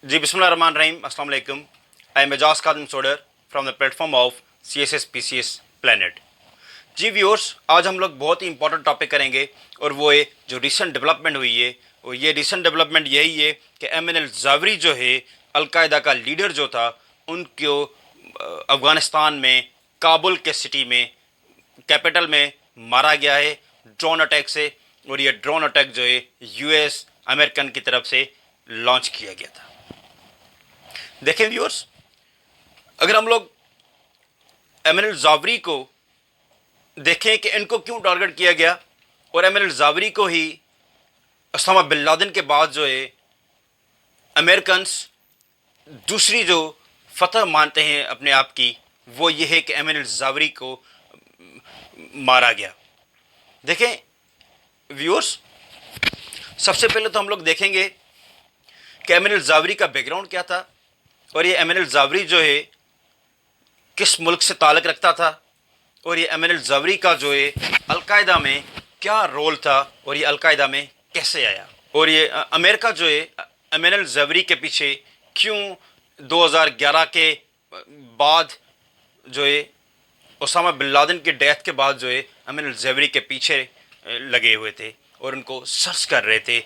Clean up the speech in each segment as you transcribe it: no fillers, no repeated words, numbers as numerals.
जी बिस्मिल्लाहिर्रहमानिर्रहीम अस्सलाम वालेकुम। I am Ejaz Qadim Sodar from the platform of CSS PCS planet. जी व्यूअर्स, आज हम लोग बहुत ही इंपॉर्टेंट टॉपिक करेंगे और वो है जो रिसेंट डेवलपमेंट हुई है। और ये रिसेंट डेवलपमेंट यही है कि MNL ज़ावरी जो है अलकायदा का लीडर जो था, उनको अफ़गानिस्तान में काबुल के सिटी में कैपिटल में मारा गया है ड्रोन अटैक से। और ये ड्रोन अटैक जो है US अमेरिकन की तरफ से लॉन्च किया गया था। देखें व्यूअर्स, अगर हम लोग MNL ज़ावरी को देखें कि इनको क्यों टारगेट किया गया, और MNL ज़ावरी को ही ओसामा बिन लादेन के बाद जो है अमेरिकन दूसरी जो फतह मानते हैं अपने आप की, वो ये है कि MNL ज़ावरी को मारा गया। देखें व्यूअर्स, सबसे पहले तो हम लोग देखेंगे कि MNL ज़ावरी का बैकग्राउंड क्या था, और ये MNL ज़ावरी जो है किस मुल्क से ताल्लुक़ रखता था, और ये MNL ज़ावरी का जो है अलकायदा में क्या रोल था, और ये अलकायदा में कैसे आया, और ये अमेरिका जो है MNL ज़ावरी के पीछे क्यों 2011 के बाद जो है ओसामा बिन लादेन की डेथ के बाद जो है MNL ज़ावरी के पीछे लगे हुए थे और उनको सर्च कर रहे थे।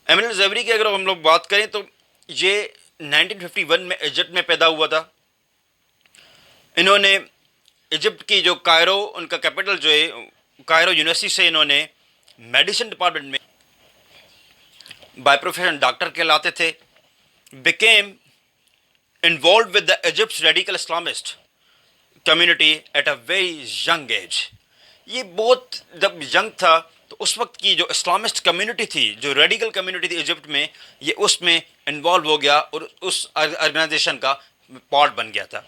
MNL ज़ावरी की अगर हम लोग बात करें तो ये 1951 में इजिप्ट में पैदा हुआ था। इन्होंने इजिप्ट की जो कायरो, उनका कैपिटल जो है कायरो यूनिवर्सिटी से इन्होंने मेडिसिन डिपार्टमेंट में बाय प्रोफेशन डॉक्टर कहलाते थे। Became involve with the Egypt radical Islamist community at a very young age. ये बहुत जब यंग था तो उस वक्त की जो इस्लामिस्ट कम्युनिटी थी, जो रेडिकल कम्युनिटी थी इजिप्ट में, ये उसमें इन्वॉल्व हो गया और उस ऑर्गेनाइजेशन का पार्ट बन गया था।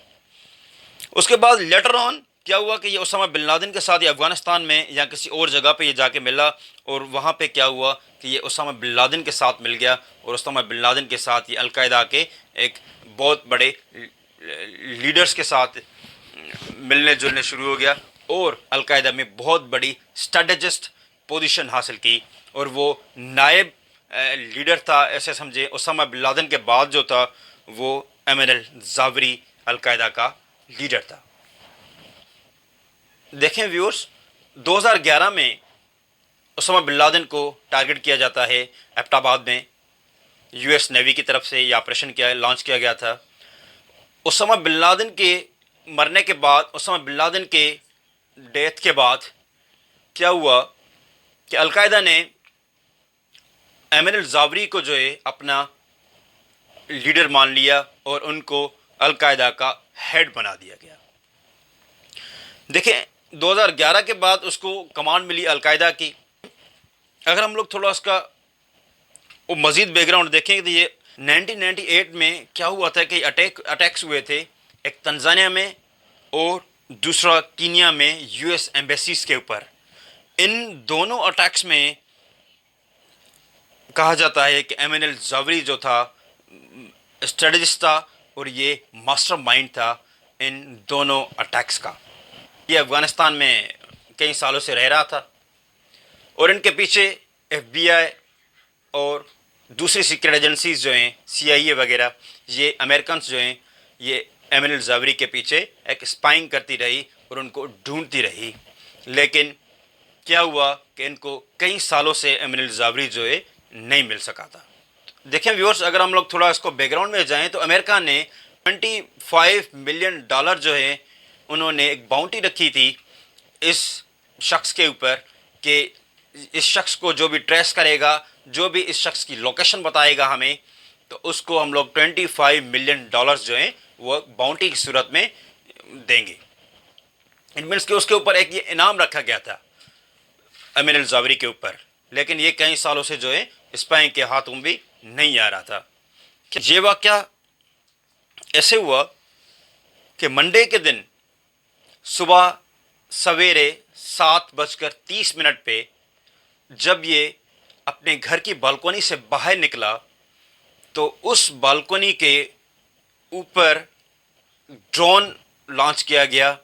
उसके बाद लेटर ऑन क्या हुआ कि ये ओसामा बिन लादेन के साथ ये अफ़गानिस्तान में या किसी और जगह पे ये जाके मिला, और वहाँ पे क्या हुआ कि ये ओसामा बिन लादेन के साथ मिल गया, और ओसामा बिन लादेन के साथ ये अलकायदा के एक बहुत बड़े लीडर्स के साथ मिलने जुलने शुरू हो गया, और अलकायदा में बहुत बड़ी स्ट्रेटेजिस्ट पोजीशन हासिल की, और वो नायब लीडर था, ऐसे समझे ओसामा बिन लादेन के बाद जो था वो MNL ज़ावरी अलकायदा का लीडर था। देखें व्यूअर्स, 2011 में ओसामा बिन लादेन को टारगेट किया जाता है एबटाबाद में। US नेवी की तरफ से ये ऑपरेशन लॉन्च किया गया था। ओसामा बिन लादेन के मरने के बाद, ओसामा बिन लादेन के डेथ के बाद क्या हुआ कि अलकायदा ने MNL ज़ावरी को जो है अपना लीडर मान लिया और उनको अलकायदा का हेड बना दिया गया। देखें 2011 के बाद उसको कमांड मिली अलकायदा की। अगर हम लोग थोड़ा उसका वो मज़ीद बैकग्राउंड देखें तो ये 1998 में क्या हुआ था कि अटैक्स हुए थे, एक तंजानिया में और दूसरा कीनिया में US एम्बेसीज के ऊपर। इन दोनों अटैक्स में कहा जाता है कि MNL ज़ावरी जो था स्ट्रेटजिस्ट था और ये मास्टरमाइंड था इन दोनों अटैक्स का। ये अफ़गानिस्तान में कई सालों से रह रहा था, और इनके पीछे FBI और दूसरी सीक्रेट एजेंसीज जो हैं CIA वगैरह, ये अमेरिकन जो हैं ये MNL ज़ावरी के पीछे एक स्पाइंग करती रही और उनको ढूंढती रही। लेकिन क्या हुआ कि इनको कई सालों से MNL ज़ावरी जो है नहीं मिल सका था। देखें व्यूअर्स, अगर हम लोग थोड़ा इसको बैकग्राउंड में जाएं तो अमेरिका ने $25 मिलियन जो है उन्होंने एक बाउंटी रखी थी इस शख्स के ऊपर कि इस शख्स को जो भी ट्रेस करेगा, जो भी इस शख्स की लोकेशन बताएगा हमें, तो उसको हम लोग $25 मिलियन जो हैं वो बाउंटी की सूरत में देंगे। इट मीन्स कि उसके ऊपर एक ये इनाम रखा गया था MNL ज़ावरी के ऊपर। लेकिन ये कई सालों से जो है स्पाइंग के हाथों भी नहीं आ रहा था। ये वाक़या ऐसे हुआ کہ منڈے کے دن صبح سویرے 7:30 پہ جب یہ اپنے گھر کی بالکونی سے باہر نکلا تو اس بالکونی کے اوپر ڈرون لانچ کیا گیا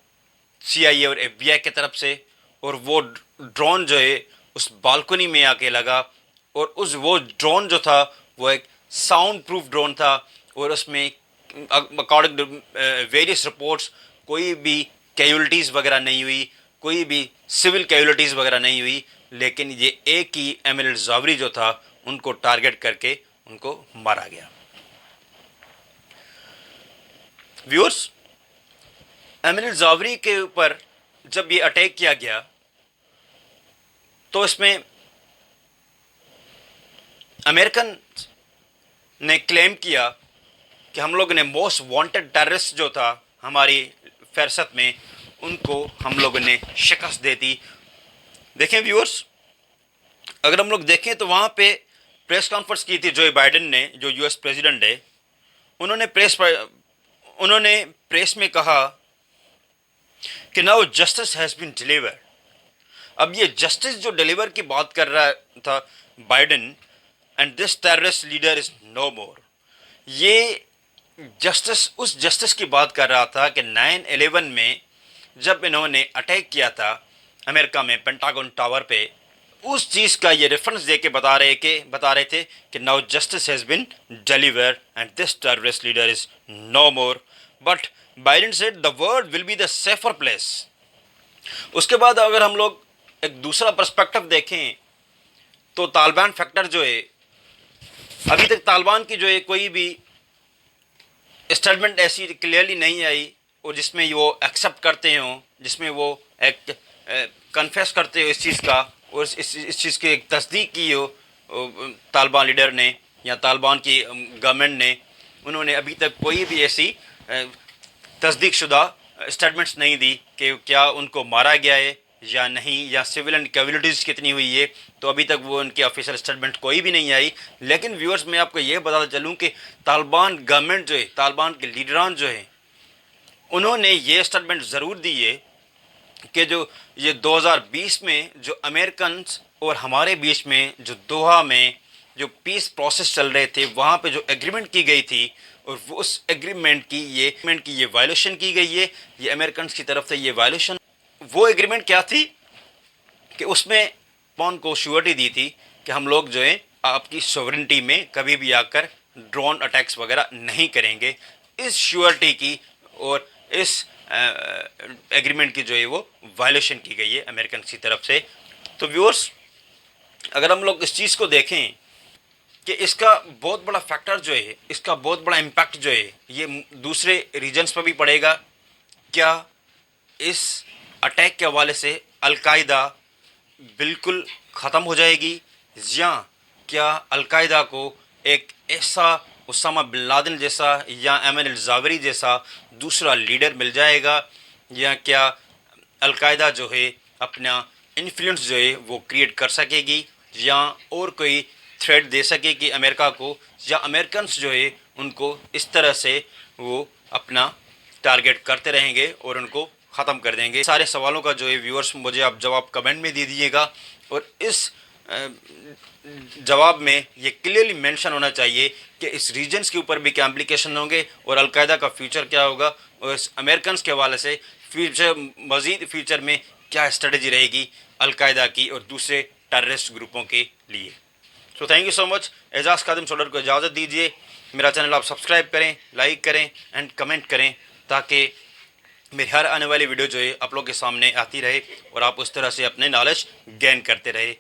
CIA اور FBI کی طرف سے، اور وہ ڈرون جو ہے اس بالکونی میں آ کے لگا، اور وہ ڈرون جو تھا وہ ایک ساؤنڈ پروف ڈرون تھا، اور اس میں اکارڈنگ ٹو ویریس رپورٹس کوئی بھی کیجولٹیز وغیرہ نہیں ہوئی، کوئی بھی سول کیجولٹیز وغیرہ نہیں ہوئی، لیکن یہ ایک ہی ایمن الزاوری جو تھا ان کو ٹارگٹ کر کے ان کو مارا گیا۔ ویورز، ایمن الزاوری کے اوپر جب یہ اٹیک کیا گیا تو اس میں امریکن نے کلیم کیا کہ ہم لوگوں نے موسٹ وانٹڈ ٹیررسٹ جو تھا ہماری فہرست میں، ان کو ہم لوگوں نے شکست دے دی۔ دیکھیں ویورز، اگر ہم لوگ دیکھیں تو وہاں پہ پریس کانفرنس کی تھی جو بائیڈن نے، جو US پریزیڈنٹ ہے، انہوں نے پریس میں کہا کہ now justice has been delivered. اب یہ جسٹس جو ڈیلیور کی بات کر رہا تھا Biden, and this terrorist leader is no more, یہ جسٹس اس جسٹس کی بات کر رہا تھا کہ 9/11 میں جب انہوں نے اٹیک کیا تھا امریکہ میں پینٹاگون ٹاور پہ، اس چیز کا یہ ریفرنس دے کے بتا رہے تھے کہ now justice has been delivered and this terrorist leader is no more, but Biden said the world will be the safer place. اس کے بعد اگر ہم لوگ ایک دوسرا پرسپیکٹو دیکھیں تو طالبان فیکٹر جو ہے، ابھی تک طالبان کی جو ہے کوئی بھی اسٹیٹمنٹ ایسی کلیئرلی نہیں آئی اور جس میں وہ ایکسیپٹ کرتے ہوں، جس میں وہ ایک کنفیس کرتے ہو اس چیز کا، اور اس چیز کی ایک تصدیق کی ہو طالبان لیڈر نے یا طالبان کی گورنمنٹ نے۔ انہوں نے ابھی تک کوئی بھی ایسی تصدیق شدہ اسٹیٹمنٹس نہیں دی کہ کیا ان کو مارا گیا ہے یا نہیں، یا سویلین کیجولٹیز کتنی ہوئی ہے، تو ابھی تک وہ ان کی آفیشیل اسٹیٹمنٹ کوئی بھی نہیں آئی۔ لیکن ویورز، میں آپ کو یہ بتاتا چلوں کہ طالبان گورنمنٹ جو ہے، طالبان کے لیڈران جو ہیں، انہوں نے یہ اسٹیٹمنٹ ضرور دی ہے کہ جو یہ 2020 میں جو امریکنز اور ہمارے بیچ میں جو دوحہ میں جو پیس پروسیس چل رہے تھے، وہاں پہ جو ایگریمنٹ کی گئی تھی، اور اس ایگریمنٹ کی یہ وائلیشن کی گئی ہے، یہ امریکنز کی طرف سے یہ وائلیشن۔ وہ ایگریمنٹ کیا تھی کہ اس میں پون کو شیورٹی دی تھی کہ ہم لوگ جو ہے آپ کی سوورنٹی میں کبھی بھی آ کر ڈرون اٹیکس وغیرہ نہیں کریں گے۔ اس شیورٹی کی اور اس ایگریمنٹ کی جو ہے وہ وائلیشن کی گئی ہے امریکن کی طرف سے۔ تو ویورز، اگر ہم لوگ اس چیز کو دیکھیں کہ اس کا بہت بڑا فیکٹر جو ہے، اس کا بہت بڑا امپیکٹ جو ہے، یہ دوسرے ریجنز پر بھی پڑے گا۔ کیا اس اٹیک کے حوالے سے القاعدہ بالکل ختم ہو جائے گی، یا کیا القاعدہ کو ایک ایسا اسامہ بن لادن جیسا یا ایمن الزاوری جیسا دوسرا لیڈر مل جائے گا، یا کیا القاعدہ جو ہے اپنا انفلوئنس جو ہے وہ کریٹ کر سکے گی، یا اور کوئی تھریٹ دے سکے گی امریکہ کو، یا امریکنس جو ہے ان کو اس طرح سے وہ اپنا ٹارگٹ کرتے رہیں گے اور ان کو ختم کر دیں گے۔ سارے سوالوں کا جو ہے ویورز مجھے آپ جواب کمنٹ میں دے دیجیے گا، اور اس جواب میں یہ کلیئرلی مینشن ہونا چاہیے کہ اس ریجنز کے اوپر بھی کیا امپلیکیشن ہوں گے، اور القاعدہ کا فیوچر کیا ہوگا، اور اس امریکنس کے حوالے سے مزید فیوچر میں کیا اسٹریٹجی رہے گی القاعدہ کی اور دوسرے ٹیررسٹ گروپوں کے لیے۔ So thank you so much. Ijaz Khadim سولر کو اجازت دیجیے۔ میرا چینل آپ سبسکرائب کریں، لائک کریں اینڈ کمنٹ کریں، تاکہ میری ہر آنے والی ویڈیو جو ہے آپ لوگ کے سامنے آتی رہے اور آپ اس طرح سے اپنے نالج گین کرتے رہے۔